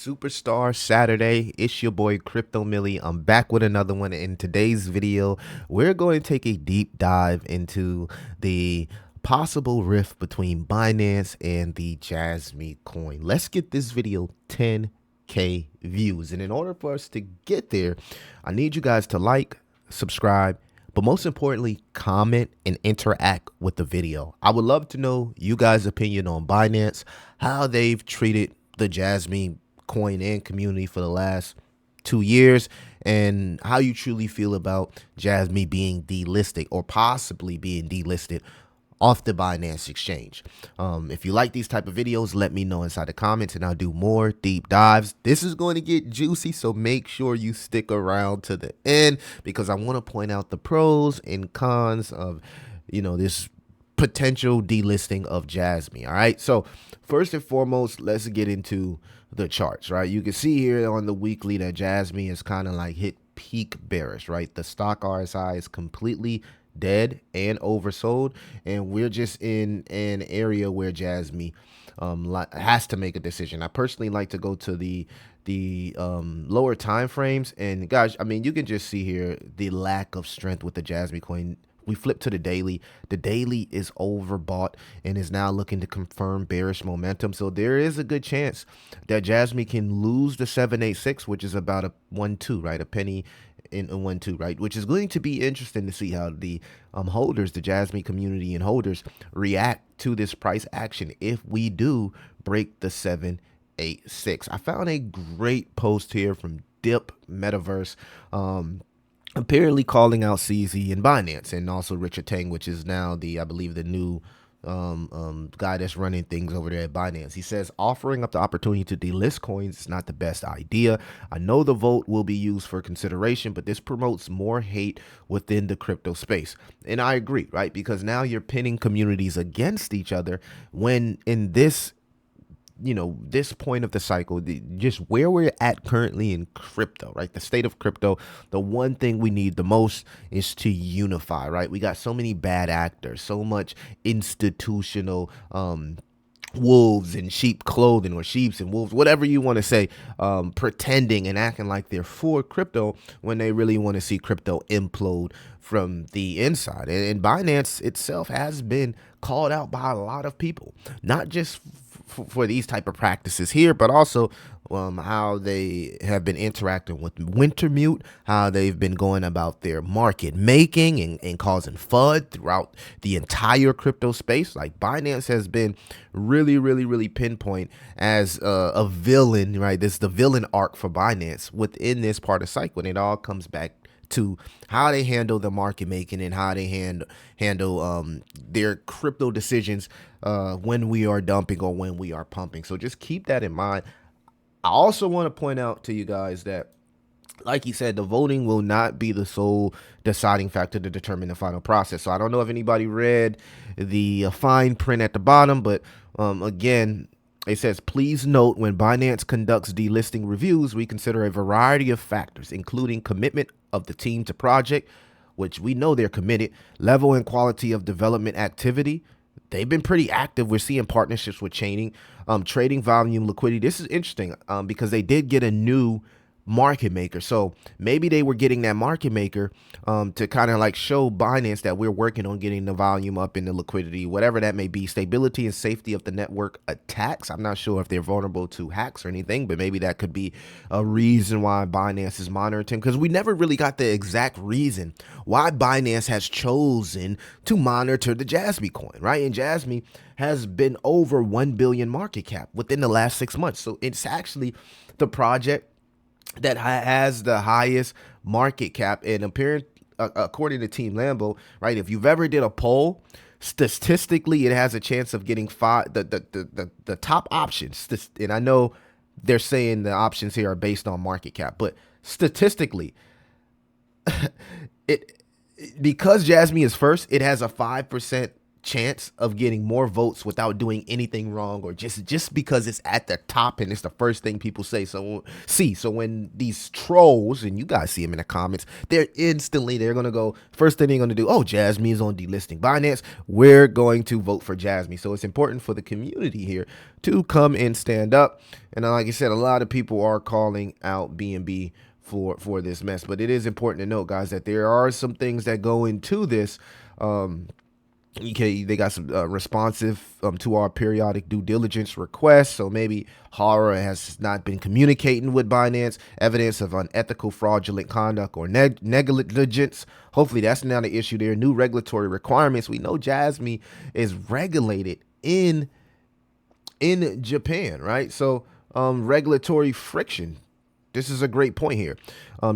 Superstar Saturday. It's your boy Crypto Millie. I'm back with another one. In today's video, we're going to take a deep dive into the possible rift between Binance and the Jasmy Coin. Let's get this video 10K views. And in order for us to get there, I need you guys to like, subscribe, but most importantly, comment and interact with the video. I would love to know you guys' opinion on Binance, how they've treated the Jasmy Coin and community for the last 2 years, and how you truly feel about Jasmy being delisted or possibly being delisted off the Binance exchange. If you like these type of videos, let me know inside the comments and I'll do more deep dives. This is going to get juicy, so make sure you stick around to the end because I want to point out the pros and cons of, this potential delisting of Jasmy. All right. So first and foremost, let's get into the charts, right? You can see here on the weekly that Jasmy is kind of like hit peak bearish, right? The stock RSI is completely dead and oversold, and we're just in an area where Jasmy has to make a decision. I personally like to go to the lower time frames, and guys, I mean, you can just see here the lack of strength with the Jasmy Coin. We flip to the daily. The daily is overbought and is now looking to confirm bearish momentum. So there is a good chance that Jasmy can lose the 786, which is about a 1.2, right? A penny in a 1.2, right? Which is going to be interesting to see how the holders, the Jasmy community and holders react to this price action if we do break the 786. I found a great post here from Dip Metaverse, apparently calling out CZ and Binance, and also Richard Tang, which is now I believe the new guy that's running things over there at Binance. He says offering up the opportunity to delist coins is not the best idea. I know the vote will be used for consideration, but this promotes more hate within the crypto space. And I agree, right? Because now you're pinning communities against each other when in this this point of the cycle, just where we're at currently in crypto, right? The state of crypto, the one thing we need the most is to unify, right? We got so many bad actors, so much institutional wolves in sheep clothing, or sheeps and wolves, whatever you want to say, pretending and acting like they're for crypto when they really want to see crypto implode from the inside. And Binance itself has been called out by a lot of people, not just for these type of practices here, but also how they have been interacting with Wintermute, how they've been going about their market making and causing FUD throughout the entire crypto space. Like Binance has been really pinpoint as a villain, right? This is the villain arc for Binance within this part of cycle, and it all comes back to how they handle the market making and how they handle their crypto decisions when we are dumping or when we are pumping. So just keep that in mind. I also want to point out to you guys that, like he said, the voting will not be the sole deciding factor to determine the final process. So I don't know if anybody read the fine print at the bottom, but again, it says, please note when Binance conducts delisting reviews, we consider a variety of factors, including commitment of the team to project, which we know they're committed, level and quality of development activity. They've been pretty active. We're seeing partnerships with chaining, trading volume, liquidity. This is interesting because they did get a new market maker. So maybe they were getting that market maker to kind of like show Binance that we're working on getting the volume up and the liquidity, whatever that may be. Stability and safety of the network attacks. I'm not sure if they're vulnerable to hacks or anything, but maybe that could be a reason why Binance is monitoring, because we never really got the exact reason why Binance has chosen to monitor the Jasmy coin, right? And Jasmy has been over 1 billion market cap within the last 6 months. So it's actually the project that has the highest market cap, and according to Team Lambo, right? If you've ever did a poll, statistically, it has a chance of getting the top options. And I know they're saying the options here are based on market cap, but statistically, because Jasmy is first, it has a 5% chance of getting more votes without doing anything wrong, or just because it's at the top and it's the first thing people say. So when these trolls, and you guys see them in the comments, they're gonna go, first thing they're gonna do, oh, Jasmy is on delisting Binance, we're going to vote for Jasmy. So it's important for the community here to come and stand up. And like I said, a lot of people are calling out BNB for this mess, but it is important to note, guys, that there are some things that go into this. Okay, they got some responsive to our periodic due diligence requests. So maybe Hara has not been communicating with Binance, evidence of unethical, fraudulent conduct or negligence. Hopefully that's not an issue there. New regulatory requirements. We know Jasmy is regulated in Japan, right? So regulatory friction. This is a great point here.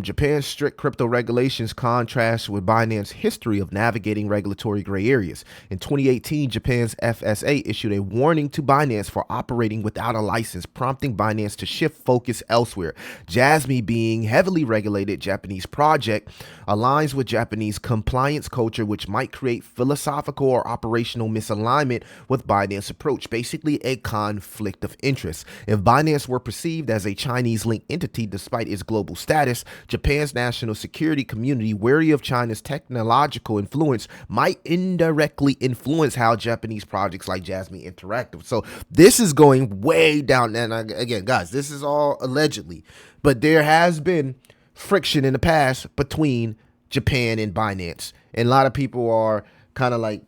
Japan's strict crypto regulations contrast with Binance's history of navigating regulatory gray areas. In 2018, Japan's FSA issued a warning to Binance for operating without a license, prompting Binance to shift focus elsewhere. Jasmy, being heavily regulated Japanese project, aligns with Japanese compliance culture, which might create philosophical or operational misalignment with Binance's approach, basically a conflict of interest. If Binance were perceived as a Chinese-linked entity despite its global status, Japan's national security community, wary of China's technological influence, might indirectly influence how Japanese projects like Jasmy interact. So this is going way down. And again, guys, this is all allegedly, but there has been friction in the past between Japan and Binance. And a lot of people are kind of like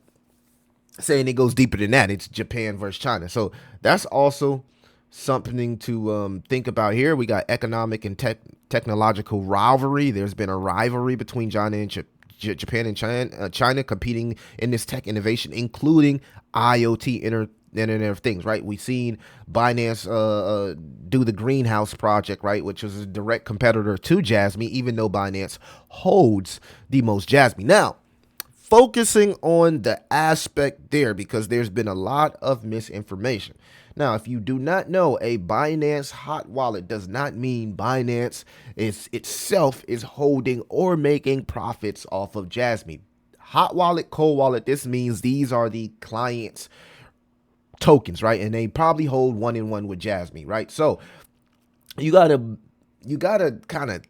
saying it goes deeper than that. It's Japan versus China. So that's also something to think about here. We got economic and technological rivalry. There's been a rivalry between China and Japan and China competing in this tech innovation, including IoT, Internet of Things, right? We've seen Binance do the Greenhouse project, right, which was a direct competitor to Jasmy, even though Binance holds the most Jasmy. Now, focusing on the aspect there, because there's been a lot of misinformation. Now, if you do not know, a Binance hot wallet does not mean Binance itself is holding or making profits off of Jasmy. Hot wallet, cold wallet, this means these are the clients' tokens, right? And they probably hold one-in-one with Jasmy, right? So you gotta kind of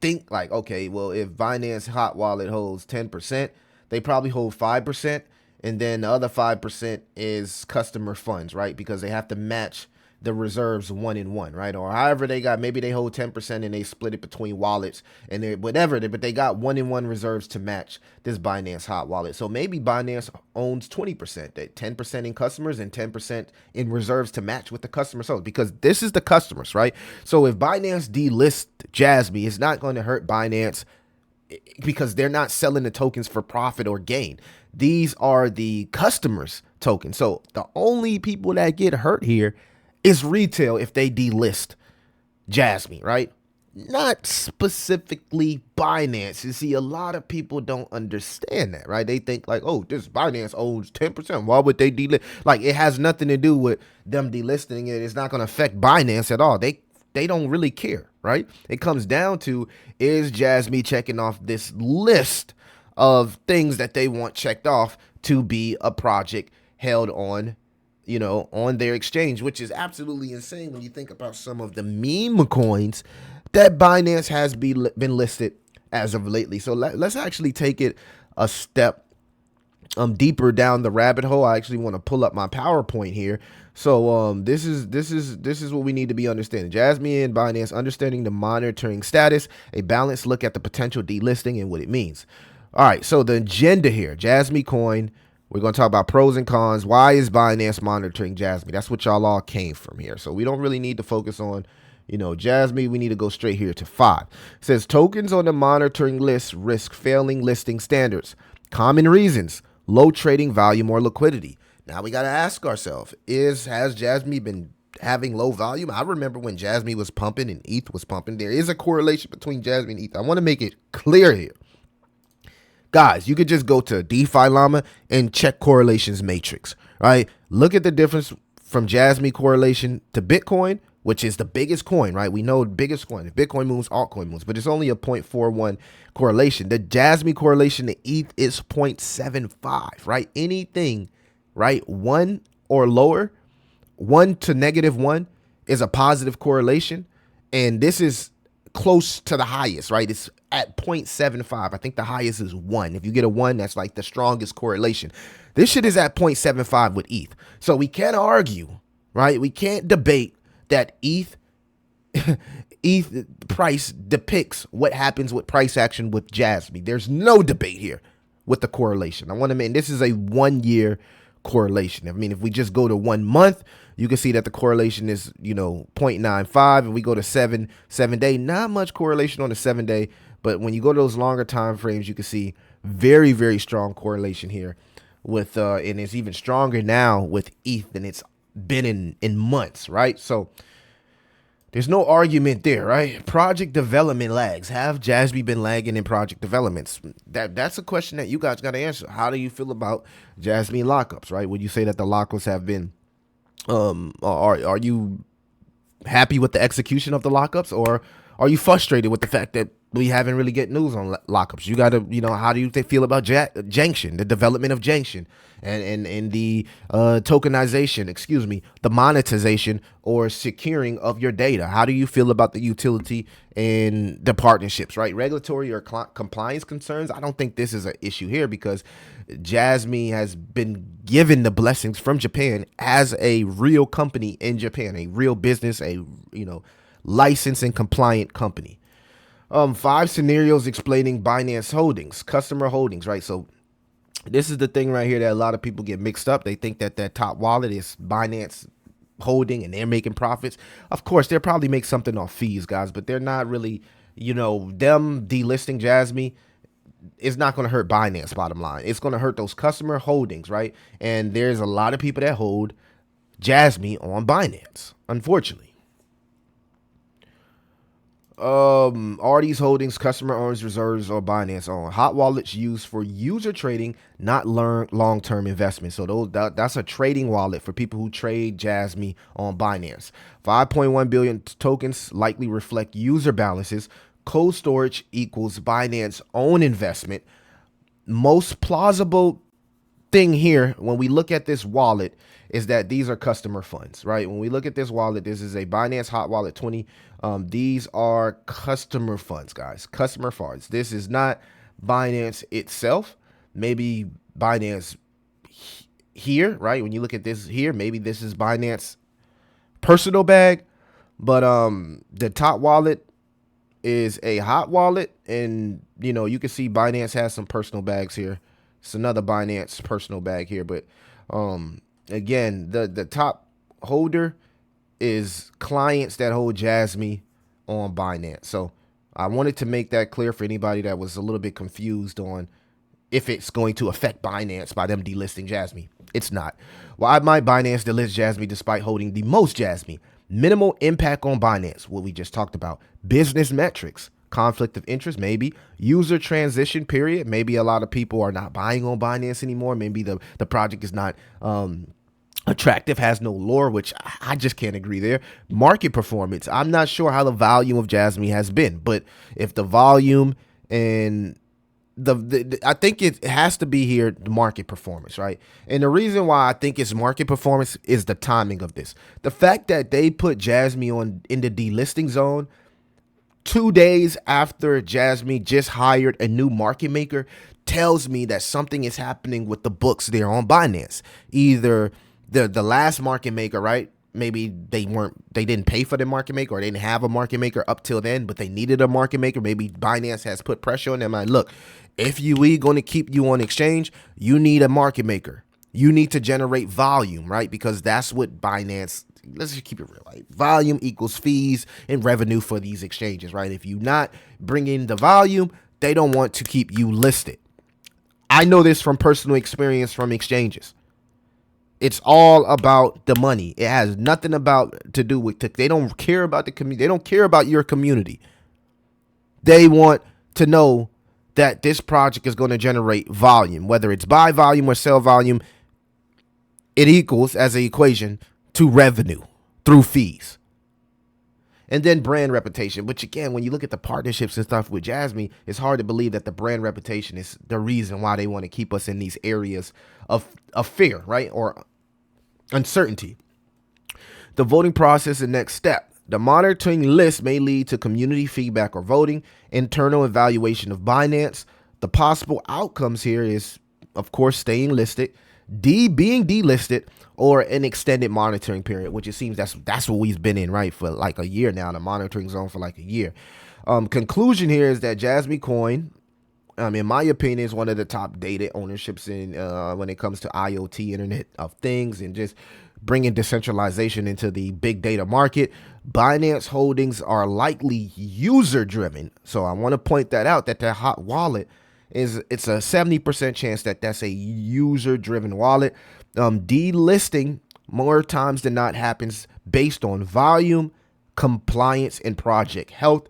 think like, okay, well, if Binance hot wallet holds 10%, they probably hold 5%. And then the other 5% is customer funds, right? Because they have to match the reserves one-in-one, right? Or however they got, maybe they hold 10% and they split it between wallets and they whatever, but they got one-in-one reserves to match this Binance hot wallet. So maybe Binance owns 20%, that 10% in customers and 10% in reserves to match with the customer. So because this is the customers, right? So if Binance delists Jasmy, it's not going to hurt Binance because they're not selling the tokens for profit or gain. These are the customers' tokens. So the only people that get hurt here is retail if they delist Jasmy, right? Not specifically Binance. You see, a lot of people don't understand that, right? They think like, oh, this Binance owns 10%. Why would they delist? Like, it has nothing to do with them delisting it. It's not going to affect Binance at all. They don't really care, right? It comes down to, is Jasmy checking off this list of things that they want checked off to be a project held on, on their exchange, which is absolutely insane when you think about some of the meme coins that Binance has been listed as of lately. So let's actually take it a step deeper down the rabbit hole. I actually want to pull up my PowerPoint here. So this is what we need to be understanding. Jasmy and Binance, understanding the monitoring status, a balanced look at the potential delisting and what it means. All right, so the agenda here, Jasmy Coin. We're going to talk about pros and cons. Why is Binance monitoring Jasmy? That's what y'all all came from here. So we don't really need to focus on, Jasmy. We need to go straight here to 5. It says tokens on the monitoring list risk failing listing standards. Common reasons: low trading volume or liquidity. Now we got to ask ourselves, has Jasmy been having low volume? I remember when Jasmy was pumping and ETH was pumping. There is a correlation between Jasmy and ETH. I want to make it clear here. Guys, you could just go to DeFi Llama and check correlations matrix, right? Look at the difference from Jasmy correlation to Bitcoin, which is the biggest coin, right? We know the biggest coin. If Bitcoin moves, altcoin moves, but it's only a 0.41 correlation. The Jasmy correlation to ETH is 0.75, right? Anything, right? 1 or lower, 1 to -1 is a positive correlation. And this is close to the highest, right? It's at 0.75. I think the highest is 1. If you get a 1, that's like the strongest correlation. This shit is at 0.75 with ETH. So we can't argue, right? We can't debate that ETH price depicts what happens with price action with Jasmy. There's no debate here with the correlation. I want to mention this is a 1-year correlation. I mean, if we just go to 1 month, you can see that the correlation is, 0.95, and we go to 7-day, not much correlation on the 7-day, but when you go to those longer time frames, you can see very, very strong correlation here with, and it's even stronger now with ETH than it's been in months, right? So there's no argument there, right? Project development lags. Have Jasmy been lagging in project developments? That's a question that you guys got to answer. How do you feel about Jasmy lockups, right? Would you say that the lockups have been, are you happy with the execution of the lockups, or are you frustrated with the fact that we haven't really get news on lockups? You got to, how do you feel about Janction, the development of Janction, and the tokenization, the monetization or securing of your data? How do you feel about the utility and the partnerships, right? Regulatory or compliance concerns? I don't think this is an issue here because Jasmy has been given the blessings from Japan as a real company in Japan, a real business, a, licensed and compliant company. 5 scenarios explaining Binance holdings, customer holdings, right? So this is the thing right here that a lot of people get mixed up. They think that top wallet is Binance holding and they're making profits. Of course, they'll probably make something off fees, guys, but they're not really, them delisting Jasmy is not going to hurt Binance, bottom line. It's going to hurt those customer holdings, right? And there's a lot of people that hold Jasmy on Binance, unfortunately. Are these holdings customer owns reserves or Binance own? Hot wallets used for user trading, not long-term investment. So that's a trading wallet for people who trade Jasmy on Binance. 5.1 billion tokens likely reflect user balances. Cold storage equals Binance own investment. Most plausible thing here when we look at this wallet is that these are customer funds, right? When we look at this wallet, this is a Binance Hot Wallet 20. These are customer funds, guys, customer funds. This is not Binance itself. Maybe Binance here, right? When you look at this here, maybe this is Binance personal bag, but the top wallet is a hot wallet, and you can see Binance has some personal bags here. It's another Binance personal bag here, but again, the top holder is clients that hold Jasmy on Binance. So I wanted to make that clear for anybody that was a little bit confused on if it's going to affect Binance by them delisting Jasmy. It's not. Why might Binance delist Jasmy despite holding the most Jasmy? Minimal impact on Binance, what we just talked about. Business metrics, conflict of interest, maybe. User transition period, maybe a lot of people are not buying on Binance anymore. Maybe the project is not attractive, has no lore, which I just can't agree there. Market performance, I'm not sure how the volume of Jasmy has been, but if the volume and I think it has to be here, the market performance, right? And the reason why I think it's market performance is the timing of this. The fact that they put Jasmy in the delisting zone 2 days after Jasmy just hired a new market maker tells me that something is happening with the books there on Binance. Either the last market maker, right? Maybe they didn't pay for the market maker, or they didn't have a market maker up till then, but they needed a market maker. Maybe Binance has put pressure on them. Like, look, if we going to keep you on exchange, you need a market maker. You need to generate volume, right? Because that's what Binance, let's just keep it real, right? Volume equals fees and revenue for these exchanges, right? If you're not bringing the volume, they don't want to keep you listed. I know this from personal experience from exchanges. It's all about the money. It has nothing to do with, they don't care about the community. They don't care about your community. They want to know that this project is going to generate volume, whether it's buy volume or sell volume. It equals as an equation to revenue through fees. And then brand reputation, which again, when you look at the partnerships and stuff with Jasmy, it's hard to believe that the brand reputation is the reason why they want to keep us in these areas of fear, right? Or uncertainty. The voting process and next step. The monitoring list may lead to community feedback or voting, internal evaluation of Binance. The possible outcomes here is, of course, staying listed, being delisted, or an extended monitoring period, which it seems that's what we've been in, right, for like a year now, the monitoring zone for like a year. Conclusion here is that Jasmy Coin, in my opinion, is one of the top data ownerships in when it comes to IoT, Internet of Things, and just bringing decentralization into the big data market. Binance holdings are likely user driven, so I want to point that out, that hot wallet it's a 70% chance that that's a user driven wallet. Delisting more times than not happens based on volume, compliance, and project health.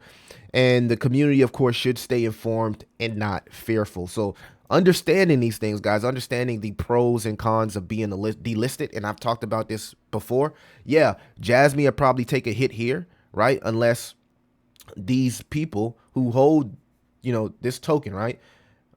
And the community, of course, should stay informed and not fearful. So understanding these things, guys, understanding the pros and cons of being delisted, and I've talked about this before. Yeah, Jasmy will probably take a hit here, right? Unless these people who hold, this token, right?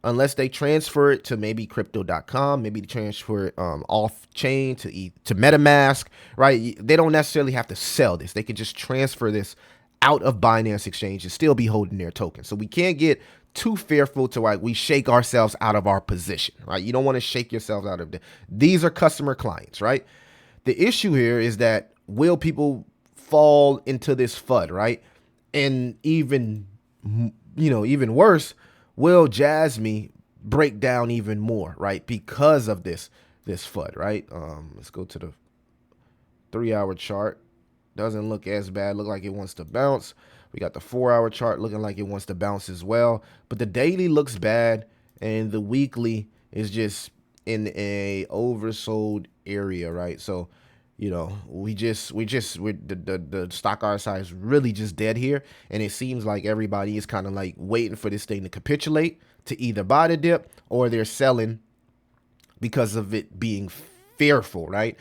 Unless they transfer it to maybe crypto.com, maybe transfer it off chain to MetaMask, right? They don't necessarily have to sell this. They can just transfer this out of Binance Exchange and still be holding their token. So we can't get too fearful to like we shake ourselves out of our position, right? You don't want to shake yourselves out of it. These are customer clients, right? The issue here is that will people fall into this FUD, right? And even worse, will Jasmy break down even more, right? Because of this FUD, right? Let's go to the 3-hour chart. Doesn't look as bad. Look like it wants to bounce. We got the 4-hour chart looking like it wants to bounce as well. But the daily looks bad, and the weekly is just in a oversold area, right? So, the stock RSI is really just dead here, and it seems like everybody is kind of like waiting for this thing to capitulate to either buy the dip or they're selling because of it being fearful, right?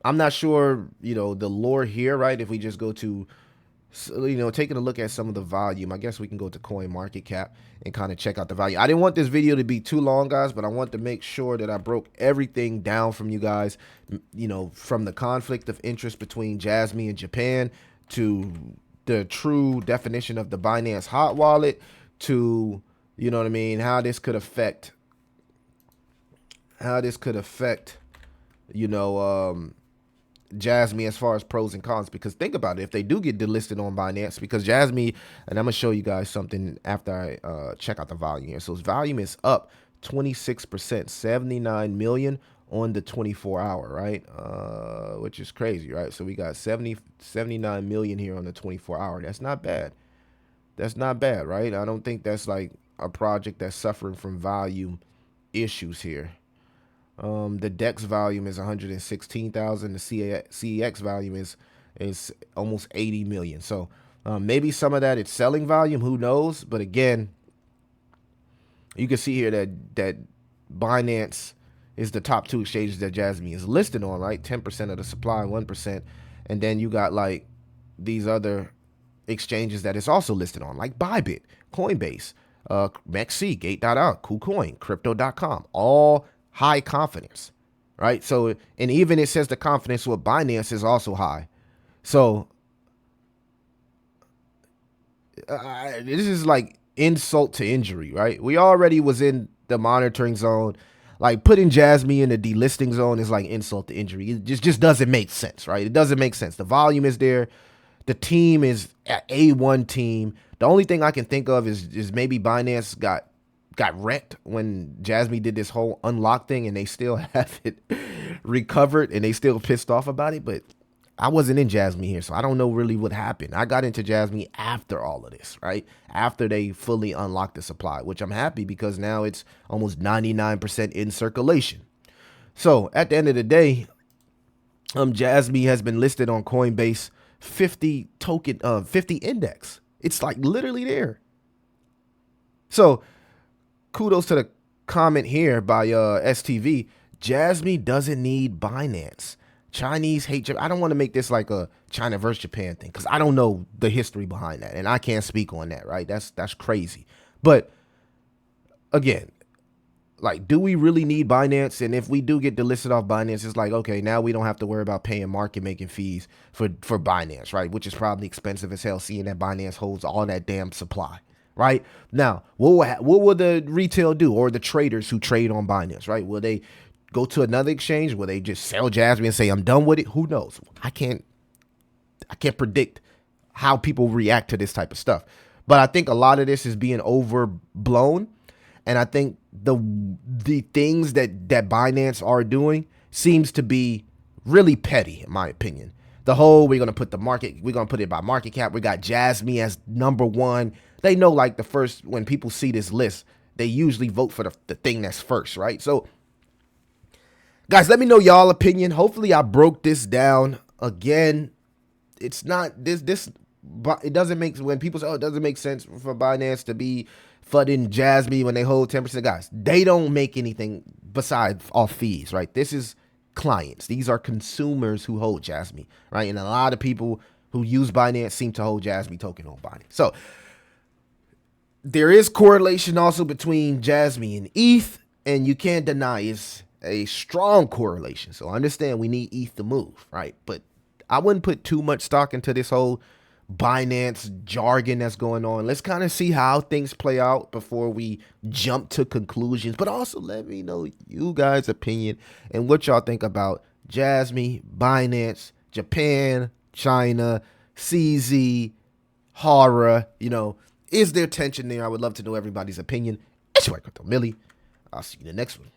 I'm not sure, the lore here, right? If we just go to, taking a look at some of the volume, I guess we can go to Coin Market Cap and kind of check out the value. I didn't want this video to be too long, guys, but I want to make sure that I broke everything down from you guys, from the conflict of interest between Jasmy and Japan to the true definition of the Binance hot wallet to, how this could affect, Jasmy as far as pros and cons. Because think about it, if they do get delisted on Binance, because Jasmy, and I'm gonna show you guys something after I check out the volume here. So his volume is up 26%, 79 million on the 24-hour, right? Which is crazy, right? So we got 79 million here on the 24-hour. That's not bad. That's not bad, right? I don't think that's like a project that's suffering from volume issues here. The DEX volume is 116,000. The CEX volume is almost 80 million. So maybe some of that it's selling volume. Who knows? But again, you can see here that Binance is the top 2 exchanges that Jasmy is listed on, right? 10% of the supply, 1%, and then you got like these other exchanges that it's also listed on, like Bybit, Coinbase, MEXC, Gate.io, KuCoin, Crypto.com, all high confidence, right? So, and even it says the confidence with Binance is also high. So this is like insult to injury, right? We already was in the monitoring zone. Like putting Jasmy in the delisting zone is like insult to injury. It just doesn't make sense, right? It doesn't make sense. The volume is there. The team is an A1 team. The only thing I can think of is maybe Binance got wrecked when Jasmy did this whole unlock thing and they still haven't recovered and they still pissed off about it. But I wasn't in Jasmy here, so I don't know really what happened. I got into Jasmy after all of this, right? After they fully unlocked the supply, which I'm happy because now it's almost 99% in circulation. So at the end of the day, Jasmy has been listed on Coinbase 50 index. It's like literally there. So kudos to the comment here by STV. Jasmy doesn't need Binance Chinese hate Japan. I don't want to make this like a China versus Japan thing because I don't know the history behind that, and I can't speak on that. Right? That's crazy. But again, like, do we really need Binance? And if we do get delisted off Binance, it's like, okay, now we don't have to worry about paying market making fees for Binance, right? Which is probably expensive as hell, seeing that Binance holds all that damn supply, right? Now, what will the retail do, or the traders who trade on Binance, right? Will they go to another exchange? Will they just sell Jasmy and say, I'm done with it? Who knows? I can't predict how people react to this type of stuff. But I think a lot of this is being overblown. And I think the things that Binance are doing seems to be really petty, in my opinion. The whole, we're gonna put it by market cap. We got Jasmy as number one. They know, like, the first, when people see this list, they usually vote for the thing that's first, right? So, guys, let me know y'all opinion. Hopefully I broke this down. Again, it's not this but it doesn't make, when people say, oh, it doesn't make sense for Binance to be flooding Jasmy when they hold 10%. Guys, they don't make anything besides off fees, right? This is clients. These are consumers who hold Jasmy, right? And a lot of people who use Binance seem to hold Jasmy token on Binance. So there is correlation also between Jasmy and ETH, and you can't deny it's a strong correlation. So understand we need ETH to move, right? But I wouldn't put too much stock into this whole Binance jargon that's going on. Let's kind of see how things play out before we jump to conclusions. But also let me know you guys' opinion and what y'all think about Jasmy, Binance, Japan, China, CZ, Hara. You know, is there tension there? I would love to know everybody's opinion. It's your boy Crypto Millie. I'll see you in the next one.